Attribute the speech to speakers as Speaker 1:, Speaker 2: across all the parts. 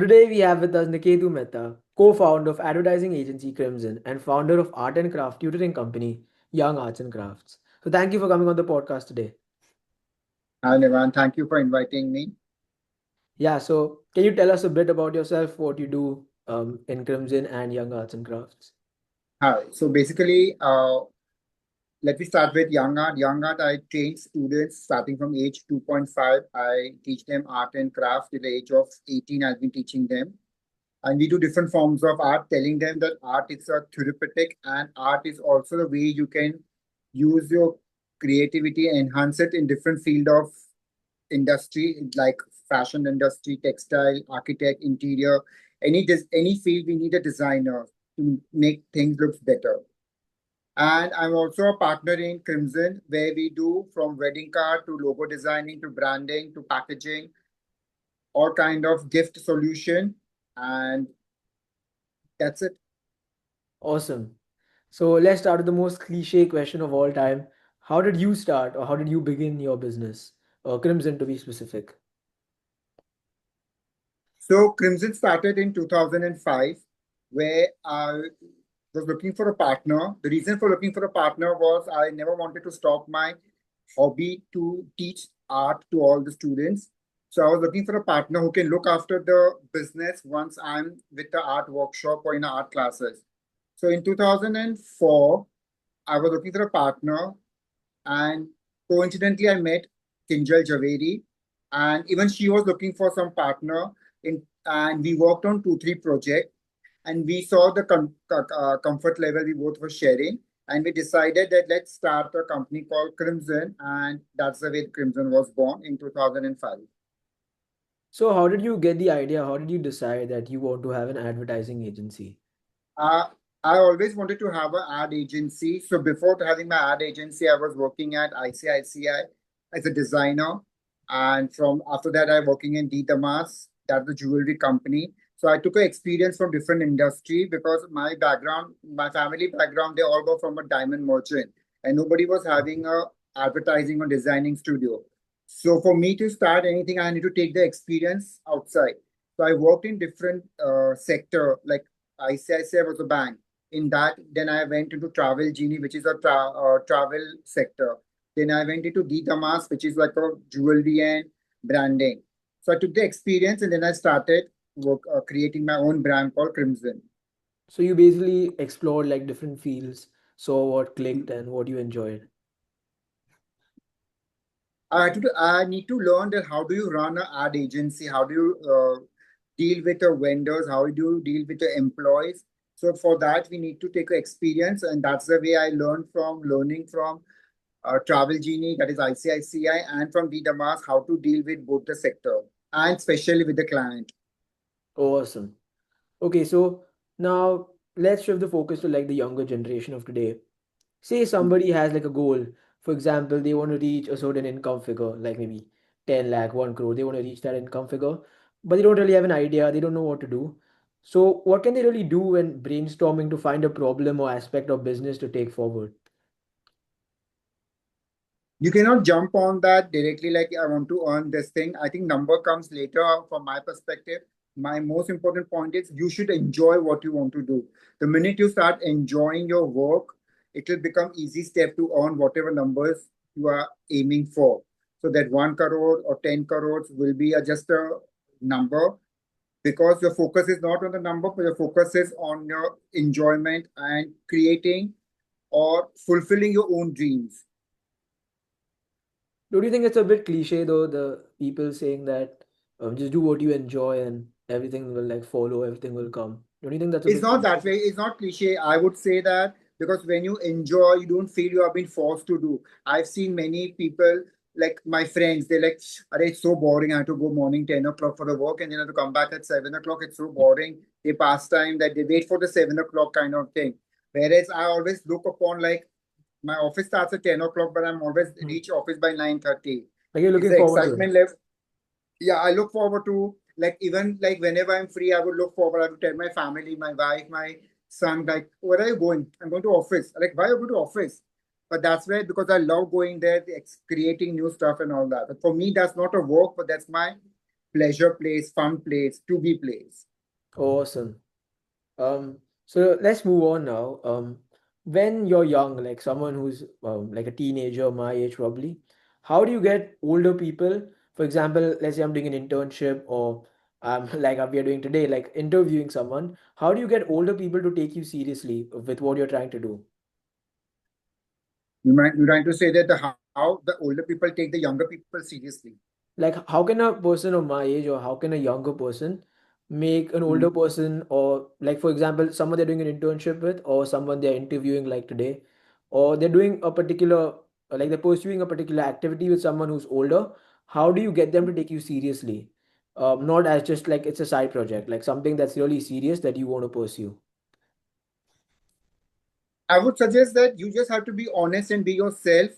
Speaker 1: today we have with us Niketu Mehta, co-founder of advertising agency Crimson and founder of art and craft tutoring company Young Arts and Crafts. So thank you for coming on the podcast today.
Speaker 2: Hi, Nivan. Thank you for inviting me.
Speaker 1: Yeah, so can you tell us a bit about yourself, what you do in Crimson and Young Arts and Crafts?
Speaker 2: Hi. So basically, let me start with Young Art. Young Art, I train students starting from age 2.5. I teach them art and craft till the age of 18. I've been teaching them. And we do different forms of art, telling them that art is a therapeutic and art is also the way you can use your creativity, enhance it in different field of industry like fashion industry, textile, architect, interior, any field we need a designer to make things look better. And I'm also a partner in Crimson, where we do from wedding card to logo designing to branding to packaging, all kind of gift solution, and that's it.
Speaker 1: Awesome. So let's start with the most cliche question of all time. How did you start or how did you begin your business? Crimson to be specific.
Speaker 2: So Crimson started in 2005, where I was looking for a partner. The reason for looking for a partner was I never wanted to stop my hobby to teach art to all the students. So I was looking for a partner who can look after the business once I'm with the art workshop or in art classes. So in 2004, I was looking for a partner, and coincidentally, I met Kinjal Javeri, and even she was looking for some partner and we worked on 2 3 projects, and we saw the comfort level we both were sharing, and we decided that let's start a company called Crimson, and that's the way Crimson was born in 2005.
Speaker 1: So how did you get the idea? How did you decide that you want to have an advertising agency?
Speaker 2: Uh, I always wanted to have an ad agency. So before having my ad agency, I was working at ICICI as a designer. And from after that, I working in D Damas, that's the jewelry company. So I took an experience from different industry because my background, my family background, they all go from a diamond merchant, and nobody was having a advertising or designing studio. So for me to start anything, I need to take the experience outside. So I worked in different sector like ICICI was a bank. In that, then I went into Travel Genie, which is a travel sector. Then I went into D Damas, which is like a jewelry and branding. So I took the experience and then I started creating my own brand called Crimson.
Speaker 1: So you basically explored like different fields, saw what clicked and what you enjoyed.
Speaker 2: I need to learn that how do you run an ad agency? How do you deal with the vendors? How do you deal with the employees? So for that, we need to take experience, and that's the way I learned from learning from Travel Genie, that is ICICI, and from D Damas, how to deal with both the sector and especially with the client.
Speaker 1: Awesome. Okay, so now let's shift the focus to like the younger generation of today. Say somebody has like a goal. For example, they want to reach a certain income figure, like maybe 10 lakh, 1 crore. They want to reach that income figure, but they don't really have an idea. They don't know what to do. So what can they really do when brainstorming to find a problem or aspect of business to take forward?
Speaker 2: You cannot jump on that directly like I want to earn this thing. I think number comes later from my perspective. My most important point is you should enjoy what you want to do. The minute you start enjoying your work, it will become easy step to earn whatever numbers you are aiming for. So that 1 crore or 10 crores will be just a number, because your focus is not on the number, but your focus is on your enjoyment and creating or fulfilling your own dreams.
Speaker 1: Don't you think it's a bit cliche though, the people saying that just do what you enjoy and everything will like follow, everything will come. Don't you think that's a
Speaker 2: It's
Speaker 1: bit
Speaker 2: not that
Speaker 1: cliche?
Speaker 2: way. It's not cliche. I would say that because when you enjoy, you don't feel you have been forced to do. I've seen many people, like my friends, they're like, "Arey, it's so boring. I have to go morning 10 o'clock for the work and then I have to come back at 7 o'clock. It's so boring. They pass time that they wait for the 7 o'clock kind of thing." Whereas I always look upon like my office starts at 10 o'clock, but I'm always
Speaker 1: Hmm.
Speaker 2: reach office by 9:30.
Speaker 1: Like you're
Speaker 2: It's
Speaker 1: looking
Speaker 2: the
Speaker 1: forward to it.
Speaker 2: excitement level. Yeah, I look forward to, like, even like whenever I'm free, I would look forward. I would tell my family, my wife, my son, like, where are you going? I'm going to office. Like, why are you going to office? But that's where, because I love going there, creating new stuff and all that. But for me, that's not a work, but that's my pleasure place, fun place, to be place.
Speaker 1: Awesome. So let's move on now. When you're young, like someone who's like a teenager, my age probably, how do you get older people? For example, let's say I'm doing an internship or like we are doing today, like interviewing someone. How do you get older people to take you seriously with what you're trying to do?
Speaker 2: You're trying to say that how the older people take the younger people seriously.
Speaker 1: Like how can a person of my age or how can a younger person make an older person, or like for example someone they're doing an internship with or someone they're interviewing like today, or they're doing a particular like they're pursuing a particular activity with someone who's older, how do you get them to take you seriously, not as just like it's a side project, like something that's really serious that you want to pursue?
Speaker 2: I would suggest that you just have to be honest and be yourself,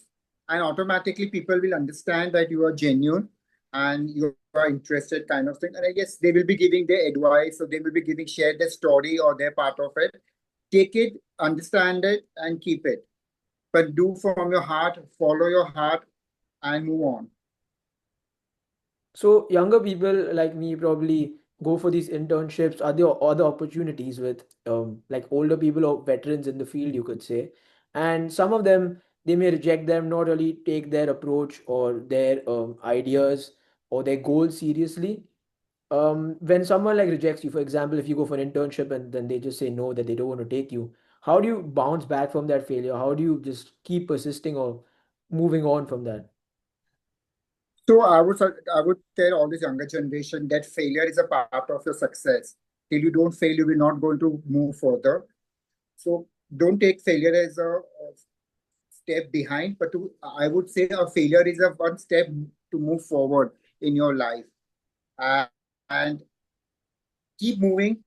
Speaker 2: and automatically people will understand that you are genuine and you are interested, kind of thing. And I guess they will be giving their advice, or they will be giving share their story or their part of it. Take it, understand it, and keep it. But do from your heart, follow your heart, and move on.
Speaker 1: So younger people like me probably go for these internships. Are there other opportunities with like older people or veterans in the field, you could say? And some of them they may reject them, not really take their approach or their ideas or their goals seriously. When someone like rejects you, for example, if you go for an internship and then they just say no, that they don't want to take you, how do you bounce back from that failure? How do you just keep persisting or moving on from that?
Speaker 2: So I would tell all this younger generation that failure is a part of your success. Till you don't fail, you will not going to move further. So don't take failure as a step behind, but I would say a failure is a one step to move forward in your life. And keep moving.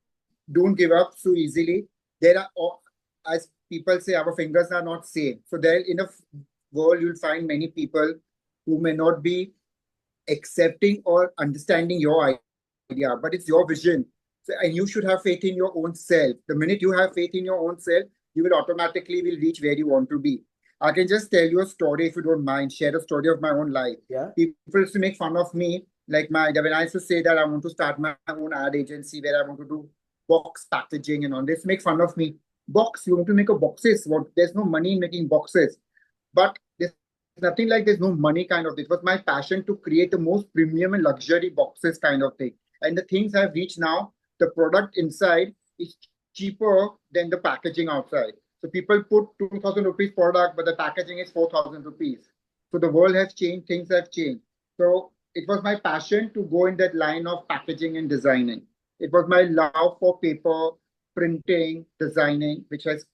Speaker 2: Don't give up so easily. There are, as people say, our fingers are not same. So there in a world you'll find many people who may not be accepting or understanding your idea, but it's your vision. So, and you should have faith in your own self. The minute you have faith in your own self, you will automatically will reach where you want to be. I can just tell you a story if you don't mind, share a story of my own life.
Speaker 1: Yeah.
Speaker 2: People used to make fun of me, like my when I used to say that I want to start my own ad agency where I want to do box packaging and all this, make fun of me. Box, you want to make a boxes? What? There's no money in making boxes. But there's nothing like there's no money kind of thing. It was my passion to create the most premium and luxury boxes kind of thing. And the things I've reached now, the product inside is cheaper than the packaging outside. So people put 2,000 rupees product, but the packaging is 4,000 rupees. So the world has changed, things have changed. So it was my passion to go in that line of packaging and designing. It was my love for paper, printing, designing, which has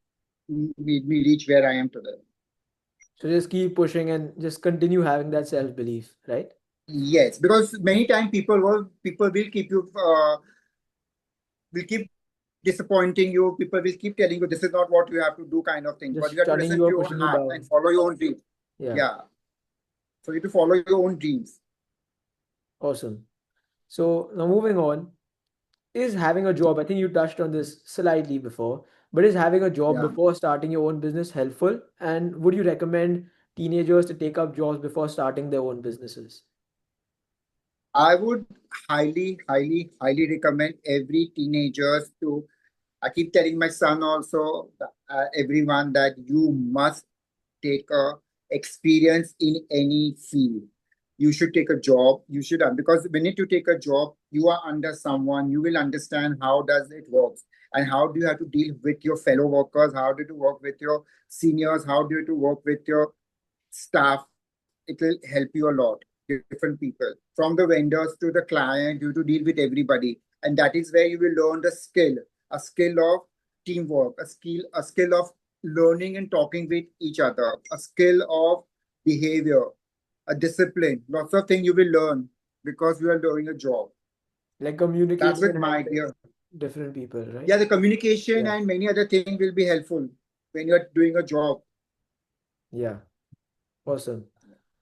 Speaker 2: made me reach where I am today.
Speaker 1: So just keep pushing and just continue having that self belief, right?
Speaker 2: Yes, because many times people will keep you will keep disappointing you. People will keep telling you this is not what you have to do, kind of thing. But you have to
Speaker 1: Just
Speaker 2: listen to
Speaker 1: shutting
Speaker 2: your
Speaker 1: you or
Speaker 2: own
Speaker 1: pushing
Speaker 2: heart
Speaker 1: you
Speaker 2: and
Speaker 1: down.
Speaker 2: follow your own dreams.
Speaker 1: Yeah,
Speaker 2: Yeah. So you have to follow your own dreams.
Speaker 1: awesome. So now moving on, is having a job, I think you touched on this slightly before, but is having a job
Speaker 2: Yeah.
Speaker 1: before starting your own business helpful? And would you recommend teenagers to take up jobs before starting their own businesses?
Speaker 2: I would highly, highly, highly recommend every teenagers to. I keep telling my son also, everyone that you must take a experience in any field. You should take a job. You should because when you take a job, you are under someone. You will understand how does it works and how do you have to deal with your fellow workers. How do you work with your seniors? How do you to work with your staff? It will help you a lot. Different people from the vendors to the client, you to deal with everybody, and that is where you will learn the skill, a skill of teamwork, a skill of learning and talking with each other, a skill of behavior, a discipline. Lots of things you will learn because you are doing a job.
Speaker 1: Like
Speaker 2: That's
Speaker 1: communicating
Speaker 2: with
Speaker 1: and
Speaker 2: my
Speaker 1: handling
Speaker 2: idea.
Speaker 1: different people, right?
Speaker 2: Yeah, the communication
Speaker 1: Yeah,
Speaker 2: and many other things will be helpful when you are doing a job.
Speaker 1: yeah, awesome.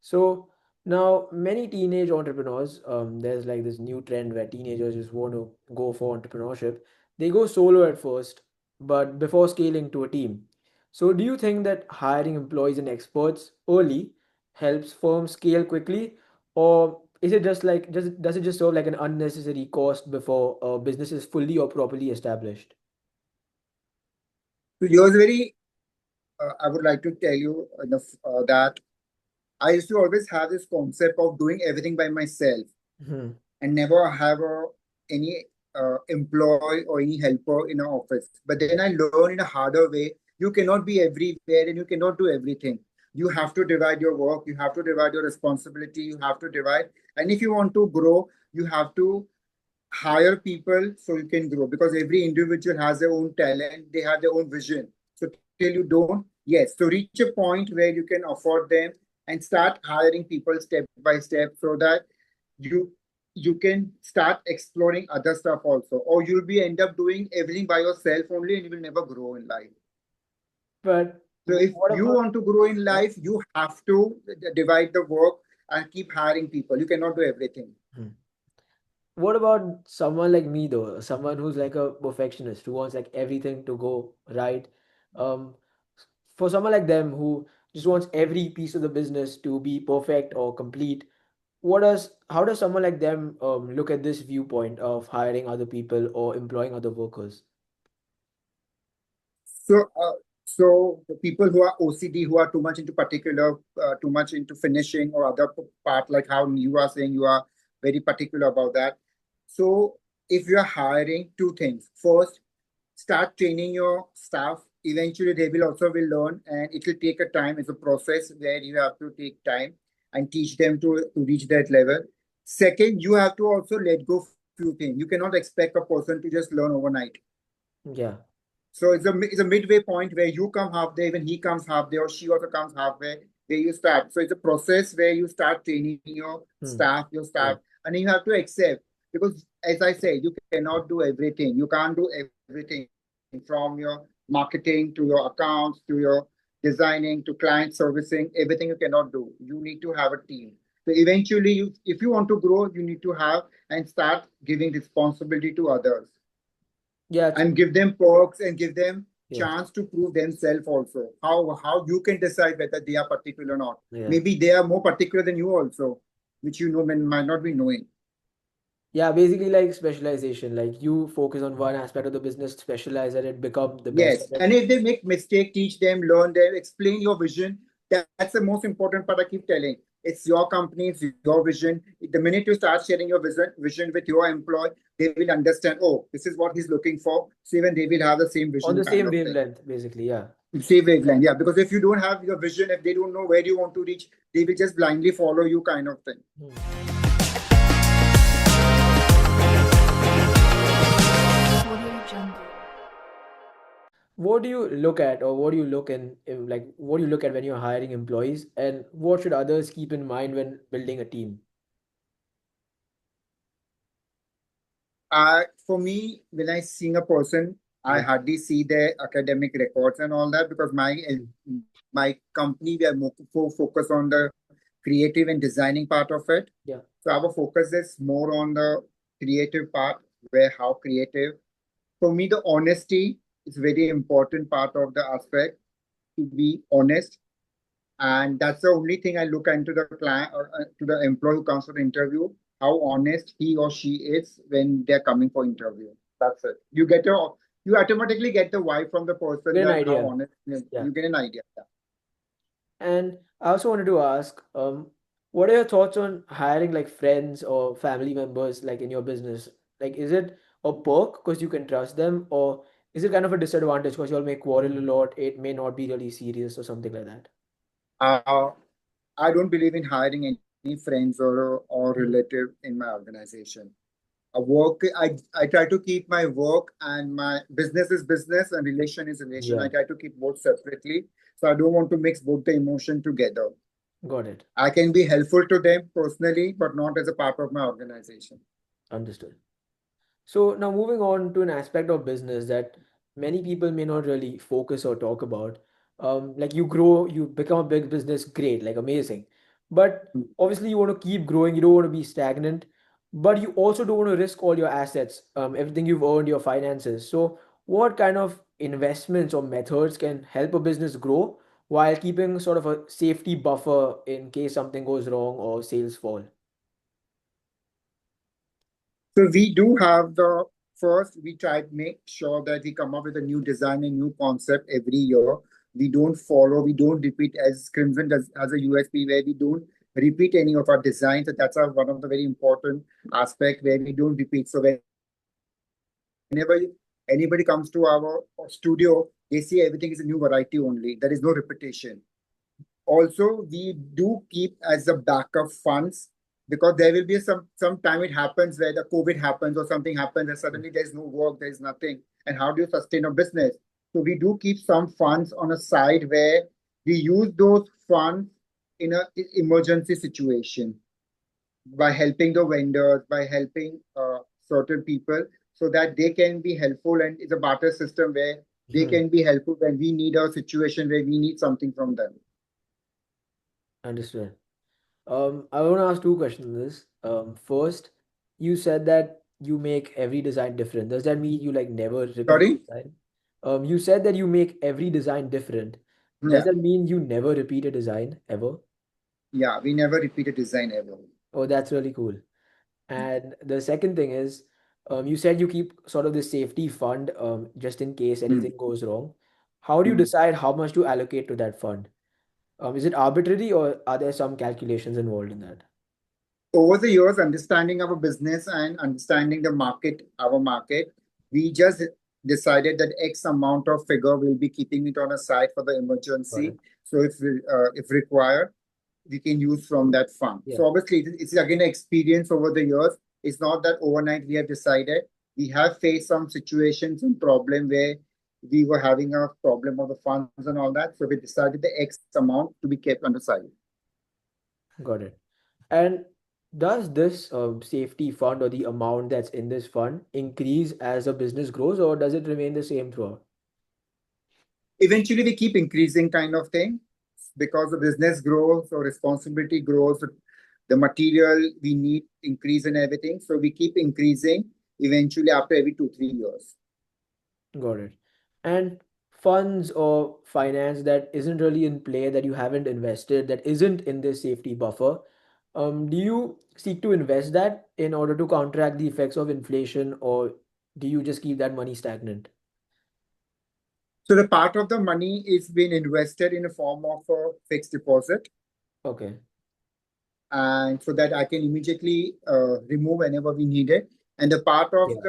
Speaker 1: So now many teenage entrepreneurs, there's like this new trend where teenagers just want to go for entrepreneurship. They go solo at first, but before scaling to a team. So do you think that hiring employees and experts early helps firms scale quickly, or Is it just like does it just serve like an unnecessary cost before a business is fully or properly established?
Speaker 2: So yours very, I would like to tell you that I used to always have this concept of doing everything by myself
Speaker 1: Hmm.
Speaker 2: and never have any employee or any helper in an office. But then I learned in a harder way, you cannot be everywhere and you cannot do everything. You have to divide your work, you have to divide your responsibility, you have to divide. And if you want to grow, you have to hire people so you can grow because every individual has their own talent, they have their own vision. So till you don't, yes, so reach a point where you can afford them and start hiring people step by step so that you you can start exploring other stuff also, or you'll be end up doing everything by yourself only and you will never grow in life.
Speaker 1: But
Speaker 2: So if
Speaker 1: what
Speaker 2: you
Speaker 1: about
Speaker 2: want to grow in
Speaker 1: yeah?
Speaker 2: life, you have to divide the work and keep hiring people. You cannot do everything.
Speaker 1: Hmm. What about someone like me though? Someone who's like a perfectionist who wants like everything to go right. Um, for someone like them who just wants every piece of the business to be perfect or complete, how does someone like them look at this viewpoint of hiring other people or employing other workers?
Speaker 2: So the people who are OCD, who are too much into particular, too much into finishing or other part, like how you are saying you are very particular about that. So if you are hiring, two things. First, start training your staff. Eventually, they will also will learn, and it will take a time. It's a process where you have to take time and teach them to reach that level. Second, you have to also let go few things. You cannot expect a person to just learn overnight.
Speaker 1: Yeah.
Speaker 2: So it's a midway point where you come halfway, even he comes halfway, or she also comes halfway, where you start. So it's a process where you start training
Speaker 1: Hmm.
Speaker 2: your staff,
Speaker 1: Yeah.
Speaker 2: and then you have to accept because, as I say, you cannot do everything. You can't do everything from your marketing to your accounts to your designing to client servicing. Everything you cannot do. You need to have a team. So eventually, if you want to grow, you need to have and start giving responsibility to others
Speaker 1: Yeah.
Speaker 2: and give them perks and give them
Speaker 1: Yeah.
Speaker 2: chance to prove themselves also. How you can decide whether they are particular or not.
Speaker 1: Yeah.
Speaker 2: Maybe they are more particular than you also, which you know might not be knowing.
Speaker 1: Yeah, basically like specialization. Like you focus on one aspect of the business, specialize at it, become the best
Speaker 2: Yes,
Speaker 1: at it.
Speaker 2: and if they make mistake, teach them, learn them, explain your vision. That's the most important part. I keep telling. It's your company, it's your vision. The minute you start sharing your vision with your employee, they will understand. Oh, this is what he's looking for. So even they will have the same
Speaker 1: On
Speaker 2: vision
Speaker 1: the
Speaker 2: kind
Speaker 1: same
Speaker 2: of thing.
Speaker 1: wavelength, basically. Yeah.
Speaker 2: Same wavelength, yeah. Because if you don't have your vision, if they don't know where you want to reach, they will just blindly follow you, kind of thing.
Speaker 1: Hmm.
Speaker 3: Audio Jungle.
Speaker 1: What do you look at, or what do you look like what do you look at when you're hiring employees, and what should others keep in mind when building a team?
Speaker 2: For me, when I seeing a person, I
Speaker 1: Yeah.
Speaker 2: hardly see their academic records and all that because
Speaker 1: Hmm.
Speaker 2: my company we are more focused on the creative and designing part of it.
Speaker 1: Yeah.
Speaker 2: So our focus is more on the creative part, where how creative. For me, the honesty is very important part of the aspect to be honest. And that's the only thing I look into the client or to the employee who comes for the interview, how honest he or she is when they're coming for interview. That's it. You automatically get the vibe from the person
Speaker 1: Get an
Speaker 2: that how
Speaker 1: idea.
Speaker 2: honest
Speaker 1: Yeah.
Speaker 2: you get an idea.
Speaker 1: And I also wanted to ask, what are your thoughts on hiring like friends or family members like in your business? Like, is it a perk because you can trust them, or is it kind of a disadvantage because you all may quarrel a lot? It may not be really serious or something like that.
Speaker 2: Uh, I don't believe in hiring any friends or
Speaker 1: Hmm.
Speaker 2: relative in my organization. I try to keep my work and my business is business and relation is relation. I
Speaker 1: Yeah,
Speaker 2: try to keep both separately. So I don't want to mix both the emotion together.
Speaker 1: got it.
Speaker 2: I can be helpful to them personally, but not as a part of my organization.
Speaker 1: Understood. So now moving on to an aspect of business that many people may not really focus or talk about. Like you grow, you become a big business, great, like amazing. But obviously you want to keep growing, you don't want to be stagnant, but you also don't want to risk all your assets, everything you've earned, your finances. So what kind of investments or methods can help a business grow while keeping sort of a safety buffer in case something goes wrong or sales fall?
Speaker 2: So we do have the first, we try to make sure that we come up with a new design and new concept every year. We don't follow, we don't repeat as Crimson does as a USP where we don't repeat any of our designs. So that's one of the very important aspect where we don't repeat. So whenever anybody comes to our studio, they see everything is a new variety only. There is no repetition. Also, we do keep as a backup funds because there will be some time it happens where the COVID happens or something happens and suddenly there's no work, there's nothing. And how do you sustain a business? So we do keep some funds on a side where we use those funds in a emergency situation by helping the vendors, by helping certain people so that they can be helpful. And it's a barter system where they
Speaker 1: Hmm.
Speaker 2: can be helpful when we need a situation where we need something from them.
Speaker 1: Understood. I want to ask two questions on this. First, you said that you make every design different. Does that mean you like never repeat a
Speaker 2: Sorry?
Speaker 1: design? You said that you make every design different. Does
Speaker 2: Yeah.
Speaker 1: that mean you never repeat a design ever?
Speaker 2: Yeah, we never repeat a design ever.
Speaker 1: Oh, that's really cool. And the second thing is, you said you keep sort of the safety fund, just in case
Speaker 2: Hmm.
Speaker 1: anything goes wrong. How do you
Speaker 2: Hmm.
Speaker 1: decide how much to allocate to that fund? Is it arbitrary or are there some calculations involved in that?
Speaker 2: Over the years, understanding our business and understanding the market, our market, we just decided that X amount of figure we'll be keeping it on a side for the
Speaker 1: Got
Speaker 2: emergency.
Speaker 1: it.
Speaker 2: So if required, we can use from that fund.
Speaker 1: Yeah,
Speaker 2: So obviously, it's again an experience over the years. It's not that overnight we have decided. We have faced some situations and problem where we were having a problem of the funds and all that. So we decided the X amount to be kept on the side.
Speaker 1: got it. And does this safety fund or the amount that's in this fund increase as a business grows, or does it remain the same throughout?
Speaker 2: Eventually we keep increasing kind of thing because the business grows or responsibility grows, the material we need increase and everything, so we keep increasing eventually after every 2 3 years.
Speaker 1: Got it. And funds or finance that isn't really in play, that you haven't invested, that isn't in this safety buffer, do you seek to invest that in order to counteract the effects of inflation, or do you just keep that money stagnant?
Speaker 2: So the part of the money is being invested in a form of a fixed deposit,
Speaker 1: Okay.
Speaker 2: and so that I can immediately remove whenever we need it. And the part of
Speaker 1: Yeah.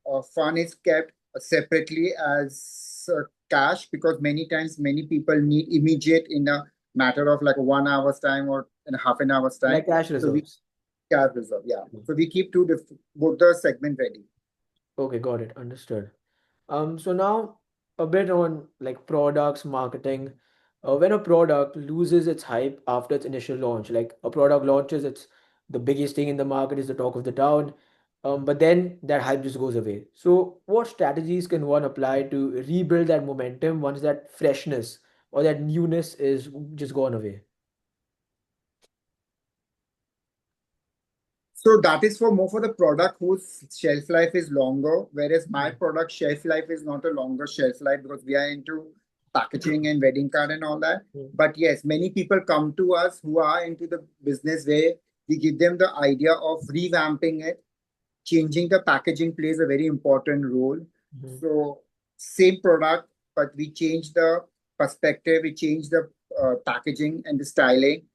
Speaker 2: the fund is kept separately as cash because many times many people need immediate in a matter of like 1 hour's time or in a half an hour's time.
Speaker 1: Like cash
Speaker 2: So we
Speaker 1: reserves.
Speaker 2: cash reserve, yeah. So we keep both the segment ready.
Speaker 1: Okay, got it. Understood. So now a bit on like products, marketing. When a product loses its hype after its initial launch, like a product launches, it's the biggest thing in the market, is the talk of the town. But then that hype just goes away. So what strategies can one apply to rebuild that momentum once that freshness or that newness is just gone away?
Speaker 2: So that is for more for the product whose shelf life is longer, whereas my product shelf life is not a longer shelf life because we are into packaging and wedding card and all that.
Speaker 1: Mm.
Speaker 2: But yes, many people come to us who are into the business where we give them the idea of revamping it. Changing the packaging plays a very important role.
Speaker 1: Mhm.
Speaker 2: So same product, but we change the perspective, we change the packaging and the styling.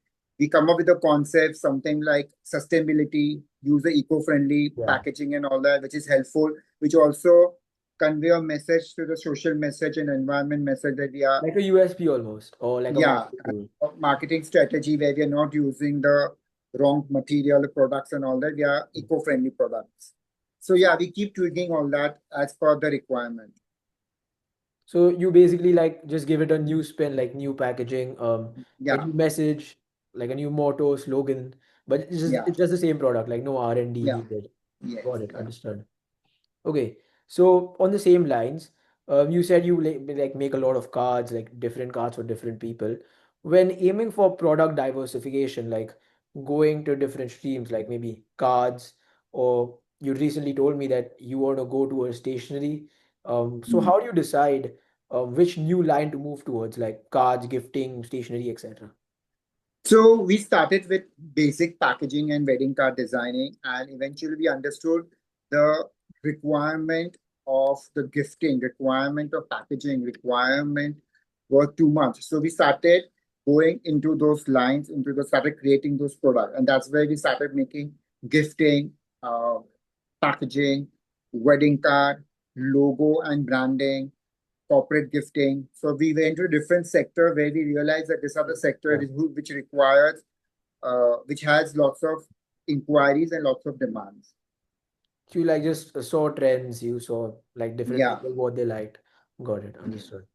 Speaker 2: We come up with a concept, something like sustainability, user eco-friendly
Speaker 1: Yeah.
Speaker 2: packaging and all that, which is helpful, which also convey a message to the social message and environment message that we are,
Speaker 1: Like a USP almost, or like a
Speaker 2: yeah,
Speaker 1: marketing tool.
Speaker 2: a marketing strategy where we are not using the wrong material products and all that. We are eco-friendly products. So yeah,
Speaker 1: So
Speaker 2: we keep tweaking all that as per the requirement.
Speaker 1: So you basically like just give it a new spin, like new packaging, a
Speaker 2: Yeah,
Speaker 1: new message, like a new motto, slogan, but
Speaker 2: yeah,
Speaker 1: it's just the same product, like no R&D
Speaker 2: yeah,
Speaker 1: needed.
Speaker 2: yes,
Speaker 1: Got it,
Speaker 2: yeah.
Speaker 1: understood. Okay, so on the same lines, you said you like make a lot of cards, like different cards for different people. When aiming for product diversification, like going to different streams, like maybe cards, or you recently told me that you want to go to a stationery. So
Speaker 2: Mm.
Speaker 1: how do you decide which new line to move towards, like cards, gifting, stationery, etc.?
Speaker 2: So we started with basic packaging and wedding card designing, and eventually we understood the requirement of the gifting, requirement of packaging, requirement were too much. So we started going into those lines, started creating those products, and that's where we started making gifting, uh, packaging, wedding card, logo and branding, corporate gifting. So we went to a different sector where we realized that this other sector
Speaker 1: Yeah.
Speaker 2: is which requires, which has lots of inquiries and lots of demands.
Speaker 1: So you like just saw trends, you saw like different
Speaker 2: Yeah.
Speaker 1: people what they liked. Got it, understood.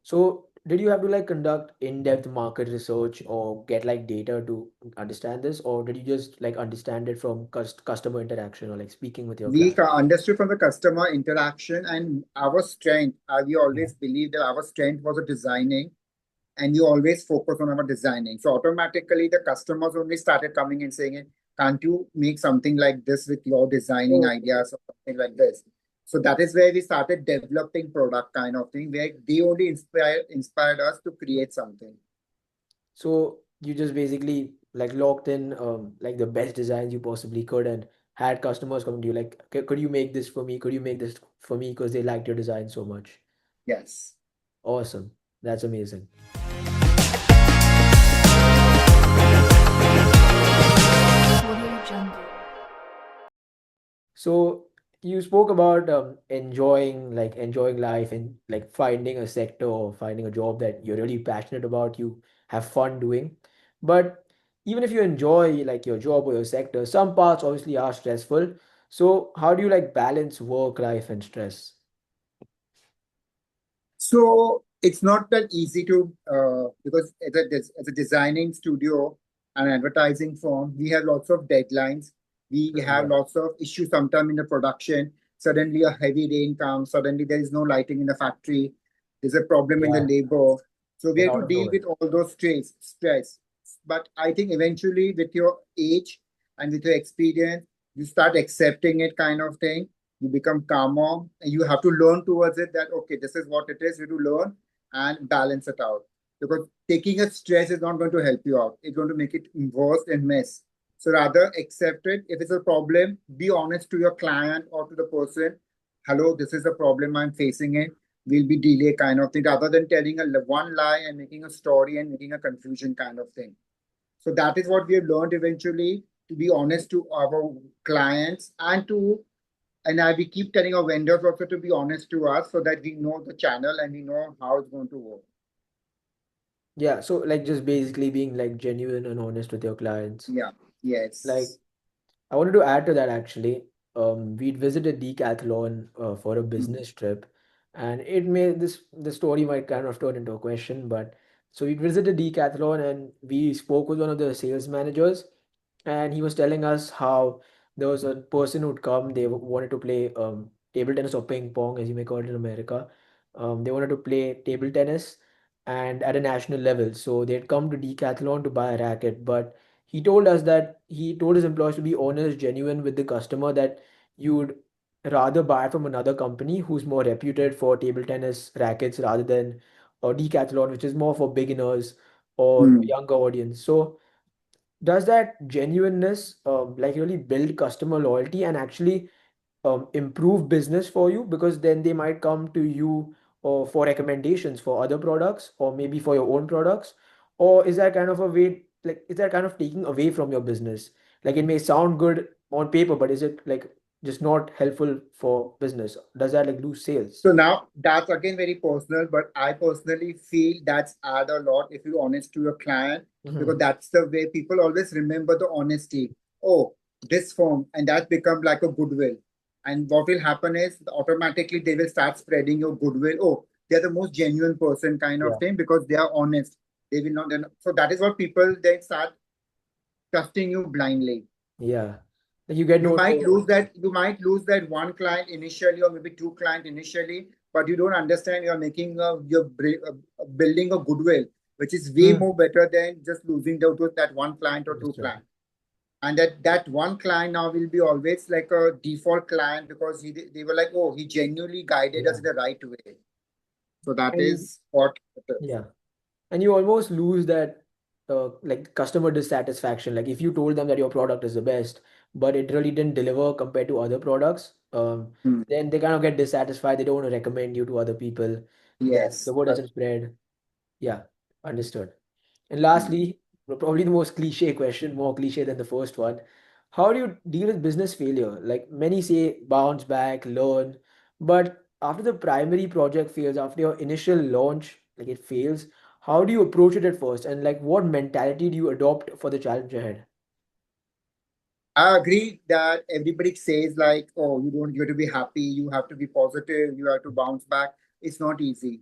Speaker 1: So did you have to like conduct in-depth market research or get like data to understand this, or did you just like understand it from customer interaction or like speaking with your
Speaker 2: We
Speaker 1: client?
Speaker 2: understood from the customer interaction and our strength. We
Speaker 1: Yeah.
Speaker 2: always believed that our strength was a designing, and we always focus on our designing. So automatically, the customers only started coming and saying, "Can't you make something like this with your designing
Speaker 1: So,
Speaker 2: ideas or something like this?" So that is where we started developing product kind of thing, where they only inspired us to create something.
Speaker 1: so you just basically like locked in like the best designs you possibly could and had customers coming to you like, Could you make this for me? Could you make this for me?" Because they liked your design so much.
Speaker 2: Yes.
Speaker 1: Awesome. That's amazing.
Speaker 3: Audio Jungle.
Speaker 1: So you spoke about enjoying life and like finding a sector or finding a job that you're really passionate about, you have fun doing. But even if you enjoy like your job or your sector, some parts obviously are stressful. So how do you like balance work life and stress?
Speaker 2: So it's not that easy to because as a designing studio and advertising firm, we have lots of deadlines. We have
Speaker 1: Yeah.
Speaker 2: lots of issues sometimes in the production. Suddenly a heavy rain comes. Suddenly there is no lighting in the factory. There's a problem in the
Speaker 1: Yeah.
Speaker 2: labor. So we
Speaker 1: Like
Speaker 2: have to
Speaker 1: out of
Speaker 2: deal
Speaker 1: nowhere.
Speaker 2: with all those stress. But I think eventually with your age and with your experience, you start accepting it kind of thing. You become calmer and you have to learn towards it that okay, this is what it is. You have to learn and balance it out, because taking a stress is not going to help you out. It's going to make it worse and mess. So rather accept it. If it's a problem, be honest to your client or to the person. Hello, this is a problem I'm facing it. Will be delay kind of thing, rather than telling one lie and making a story and making a confusion kind of thing. So that is what we have learned eventually, to be honest to our clients and to, we keep telling our vendors also to be honest to us so that we know the channel and we know how it's going to work.
Speaker 1: Yeah. So like just basically being like genuine and honest with your clients.
Speaker 2: Yeah.
Speaker 1: Like
Speaker 2: Yes.
Speaker 1: I wanted to add to that actually. We'd visited Decathlon for a
Speaker 2: Mm.
Speaker 1: business trip, and it made this the story might kind of turn into a question, but so we visited Decathlon and we spoke with one of the sales managers, and he was telling us how there was a person who'd come. They wanted to play table tennis or ping pong, as you may call it in America. They wanted to play table tennis and at a national level. So they'd come to Decathlon to buy a racket, but he told us that he told his employees to be honest, genuine with the customer, that you would rather buy from another company who's more reputed for table tennis rackets rather than a Decathlon, which is more for beginners or a
Speaker 2: Mm.
Speaker 1: younger audience. So does that genuineness like really build customer loyalty and actually improve business for you, because then they might come to you or for recommendations for other products or maybe for your own products? Or is that kind of a way, like is that kind of taking away from your business? Like it may sound good on paper, but is it like just not helpful for business? Does that like lose sales?
Speaker 2: So now that's again very personal, but I personally feel that's add a lot if you're honest to your client, because
Speaker 1: Hmm.
Speaker 2: that's the way people always remember the honesty. Oh, this form, and that become like a goodwill. And what will happen is automatically they will start spreading your goodwill. Oh, they're the most genuine person kind of
Speaker 1: Yeah.
Speaker 2: thing because they are honest. They will not. So that is what people then start trusting you blindly.
Speaker 1: Yeah. Like you get
Speaker 2: you
Speaker 1: no
Speaker 2: might
Speaker 1: trust.
Speaker 2: lose that you might lose that one client initially or maybe two clients initially, but you don't understand you're making building a goodwill which is way
Speaker 1: Hmm.
Speaker 2: more better than just losing that one client or two
Speaker 1: Understood.
Speaker 2: clients. And that one client now will be always like a default client because they were like, oh, he genuinely guided us
Speaker 1: Yeah.
Speaker 2: in the right way. So that
Speaker 1: And
Speaker 2: is what it is.
Speaker 1: yeah. And you almost lose that. like customer dissatisfaction. Like if you told them that your product is the best, but it really didn't deliver compared to other products,
Speaker 2: Hmm.
Speaker 1: then they kind of get dissatisfied. They don't want to recommend you to other people. Then the
Speaker 2: Yes.
Speaker 1: word doesn't spread. Yeah, understood. And lastly, probably the most cliche question, more cliche than the first one. How do you deal with business failure? Like many say, bounce back, learn. But after the primary project fails, after your initial launch, like it fails, how do you approach it at first? And like what mentality do you adopt for the challenge ahead?
Speaker 2: I agree that everybody says like, oh, you have to be happy, you have to be positive, you have to bounce back. It's not easy.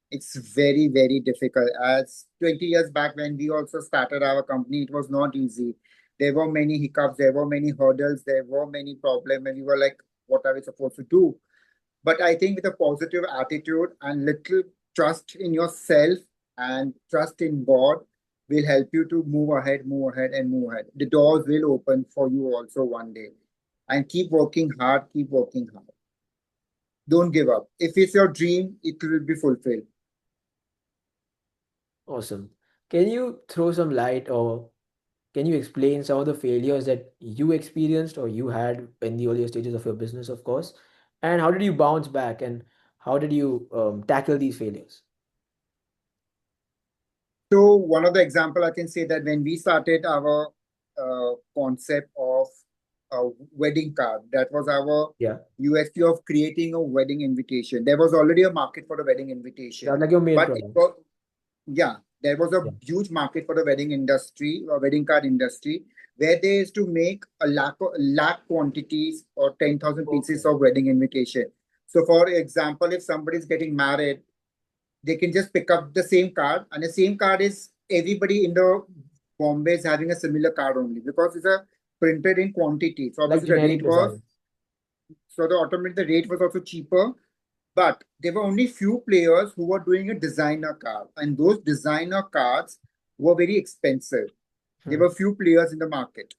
Speaker 2: It's very, very difficult. As 20 years back when we also started our company, it was not easy. There were many hiccups, there were many hurdles, there were many problems, and we were like, what are we supposed to do? But I think with a positive attitude and little trust in yourself and trust in God will help you to move ahead, move ahead, and move ahead. The doors will open for you also one day. And keep working hard, keep working hard. Don't give up. If it's your dream, it will be fulfilled.
Speaker 1: Awesome. Can you throw some light or can you explain some of the failures that you experienced or you had in the earlier stages of your business, of course? And how did you bounce back and how did you tackle these failures?
Speaker 2: So one of the example I can say that when we started our concept of a wedding card, that was our
Speaker 1: Yeah.
Speaker 2: USP of creating a wedding invitation. There was already a market for the wedding
Speaker 1: That
Speaker 2: invitation,
Speaker 1: was like your main
Speaker 2: but it
Speaker 1: product.
Speaker 2: was, yeah, there was a
Speaker 1: Yeah.
Speaker 2: huge market for the wedding industry or wedding card industry where they used to make a lakh quantities or 10,000 pieces
Speaker 1: Okay.
Speaker 2: of wedding invitation. So for example, if somebody is getting married, they can just pick up the same card, and the same card is everybody in the Bombay is having a similar card only because it's a printed in quantity. So
Speaker 1: Like
Speaker 2: obviously the
Speaker 1: generic
Speaker 2: rate was
Speaker 1: design.
Speaker 2: so the automatic the rate was also cheaper, but there were only few players who were doing a designer card, and those designer cards were very expensive. There
Speaker 1: Hmm.
Speaker 2: were few players in the market.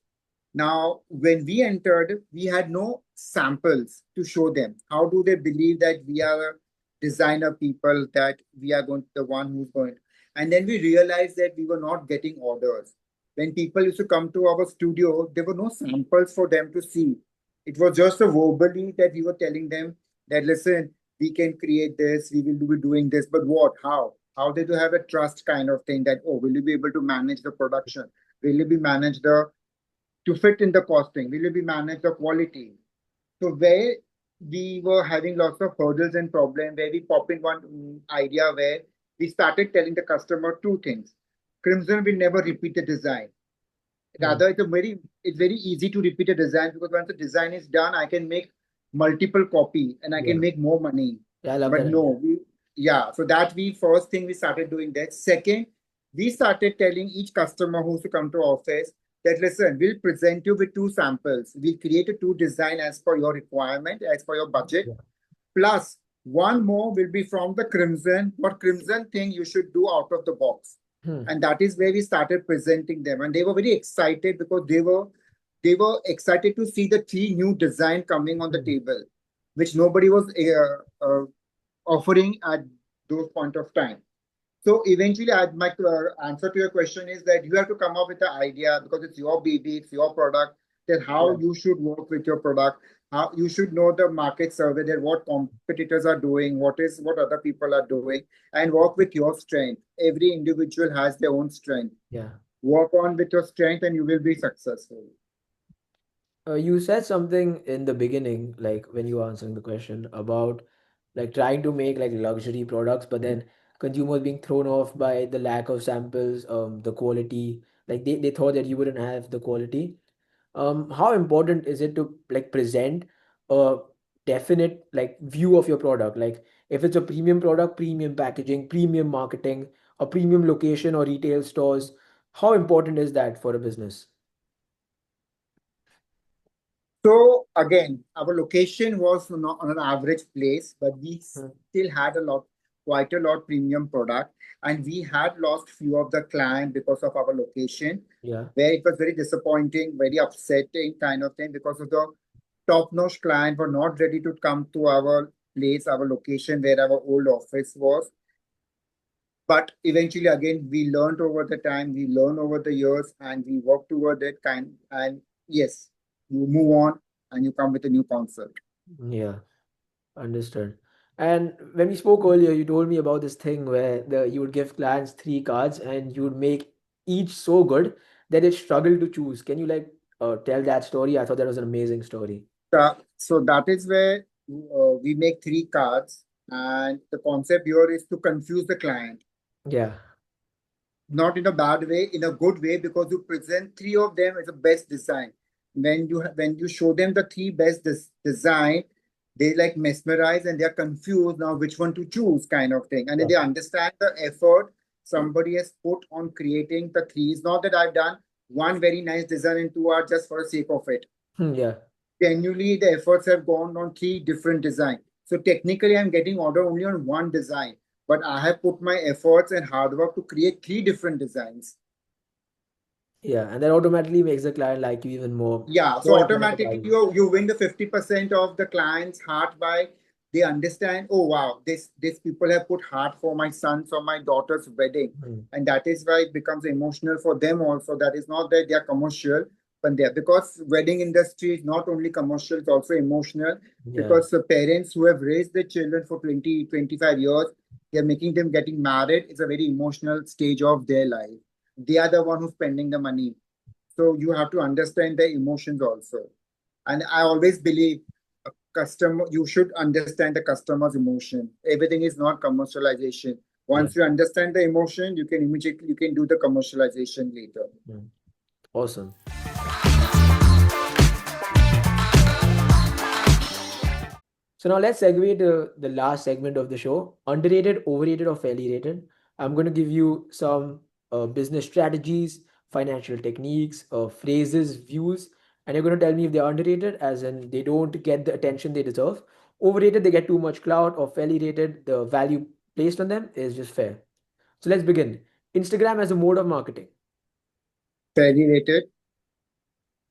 Speaker 2: Now, when we entered, we had no samples to show them. How do they believe that we are designer people, that we are going to the one who's going? And then we realized that we were not getting orders. When people used to come to our studio, there were no samples for them to see. It was just a verbally that we were telling them that listen, we can create this, we will be doing this, but what? How? How did you have a trust kind of thing that oh, will you be able to manage the production? Will you be manage the to fit in the costing? Will it be manage the quality? So where we were having lots of hurdles and problems, where we pop in one idea where we started telling the customer two things. Crimson will never repeat the design.
Speaker 1: Hmm.
Speaker 2: Rather, it's very easy to repeat a design because once the design is done, I can make multiple copy and I can
Speaker 1: Yeah.
Speaker 2: make more money.
Speaker 1: Yeah, I love
Speaker 2: But
Speaker 1: that idea.
Speaker 2: no, yeah. So that we first thing we started doing that. Second, we started telling each customer who's to come to office that listen, we'll present you with two samples. We'll create a two design as per your requirement, as per your budget.
Speaker 1: Yeah.
Speaker 2: Plus, one more will be from the Crimson. What Crimson thing you should do out of the box,
Speaker 1: Hmm.
Speaker 2: and that is where we started presenting them, and they were very excited because they were excited to see the three new design coming on the
Speaker 1: Hmm.
Speaker 2: table, which nobody was offering at those point of time. So eventually, my answer to your question is that you have to come up with the idea because it's your baby, it's your product. That how
Speaker 1: Yeah.
Speaker 2: you should work with your product, how you should know the market survey, that what competitors are doing, what other people are doing, and work with your strength. Every individual has their own strength.
Speaker 1: Yeah.
Speaker 2: Work on with your strength, and you will be successful.
Speaker 1: You said something in the beginning, like when you were answering the question about like trying to make like luxury products, but then consumers being thrown off by the lack of samples, the quality, like they thought that you wouldn't have the quality. How important is it to like present a definite like view of your product? Like if it's a premium product, premium packaging, premium marketing, a premium location or retail stores, how important is that for a business?
Speaker 2: So again, our location was not on an average place, but we
Speaker 1: Hmm.
Speaker 2: still had quite a lot premium product, and we had lost few of the client because of our location,
Speaker 1: Yeah.
Speaker 2: where it was very disappointing, very upsetting kind of thing because of the top-notch client were not ready to come to our place, our location where our old office was. But eventually, again, we learned over the time, we learn over the years, and we work toward that kind. And yes, you move on and you come with a new concept.
Speaker 1: Yeah, understood. And when we spoke earlier, you told me about this thing where you would give clients three cards and you would make each so good that they struggle to choose. Can you tell that story? I thought that was an amazing story.
Speaker 2: So that is where we make three cards, and the concept here is to confuse the client,
Speaker 1: Yeah.
Speaker 2: not in a bad way, in a good way, because you present three of them as the best design. When you show them the three best design, they like mesmerize and they are confused now which one to choose, kind of thing. And then
Speaker 1: Yeah.
Speaker 2: they understand the effort somebody has put on creating the three. It's not that I've done one very nice design and two are just for the sake of it.
Speaker 1: Yeah.
Speaker 2: Genuinely, the efforts have gone on three different designs. So technically, I'm getting order only on one design, but I have put my efforts and hard work to create three different designs.
Speaker 1: Yeah. And that automatically makes the client like you even more.
Speaker 2: Yeah, so
Speaker 1: More and more
Speaker 2: automatically
Speaker 1: value.
Speaker 2: you win the 50% of the client's heart by they understand, oh wow, this people have put heart for my son's or my daughter's wedding.
Speaker 1: Hmm.
Speaker 2: And that is why it becomes emotional for them also. That is not that they are commercial, but they are, because wedding industry is not only commercial, it's also emotional,
Speaker 1: Yeah.
Speaker 2: because the parents who have raised their children for 20, 25 years, they're making them getting married. It's a very emotional stage of their life. They are the one who's spending the money, so you have to understand the emotions also. And I always believe a customer, you should understand the customer's emotion. Everything is not commercialization.
Speaker 1: Yeah.
Speaker 2: Once you understand the emotion, you can immediately you can do the commercialization later.
Speaker 1: Hmm. Awesome. So now let's segue to the last segment of the show, underrated, overrated, or fairly rated. I'm going to give you some business strategies, financial techniques, phrases, views, and you're going to tell me if they're underrated, as in they don't get the attention they deserve. Overrated, they get too much clout, or fairly rated, the value placed on them is just fair. So let's begin. Instagram as a mode of marketing.
Speaker 2: Fairly rated,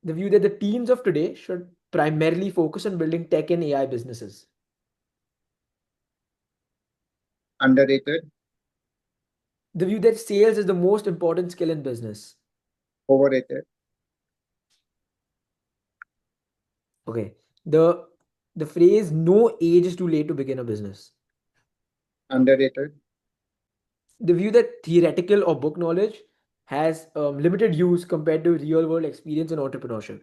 Speaker 1: The view that the teams of today should primarily focus on building tech and AI businesses.
Speaker 2: underrated,
Speaker 1: The view that sales is the most important skill in business.
Speaker 2: overrated,
Speaker 1: Okay. The the phrase no age is too late to begin a business.
Speaker 2: underrated,
Speaker 1: The view that theoretical or book knowledge has limited use compared to real world experience in entrepreneurship.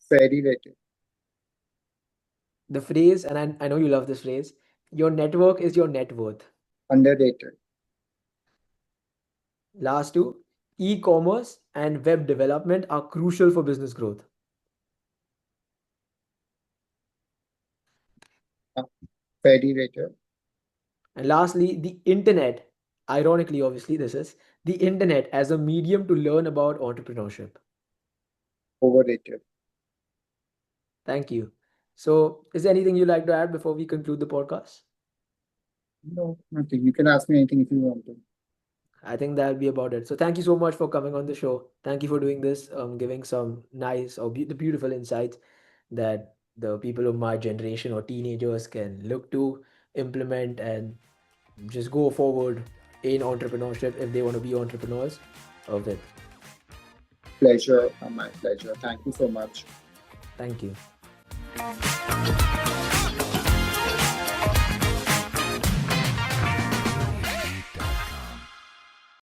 Speaker 2: fairly rated,
Speaker 1: The phrase, and I know you love this phrase, your network is your net worth.
Speaker 2: underrated,
Speaker 1: Last two, e-commerce and web development are crucial for business growth.
Speaker 2: uh, fairly rated,
Speaker 1: And lastly, the internet, ironically, obviously, this is the internet as a medium to learn about entrepreneurship.
Speaker 2: overrated.
Speaker 1: Thank you. So, is there anything you'd like to add before we conclude the podcast?
Speaker 2: No, nothing. You can ask me anything if you want to.
Speaker 1: I think that'll be about it. So, thank you so much for coming on the show. Thank you for doing this, giving some nice or the beautiful insights that the people of my generation or teenagers can look to implement and just go forward in entrepreneurship if they want to be entrepreneurs with.
Speaker 2: Pleasure, my pleasure. Thank you so much.
Speaker 1: Thank you.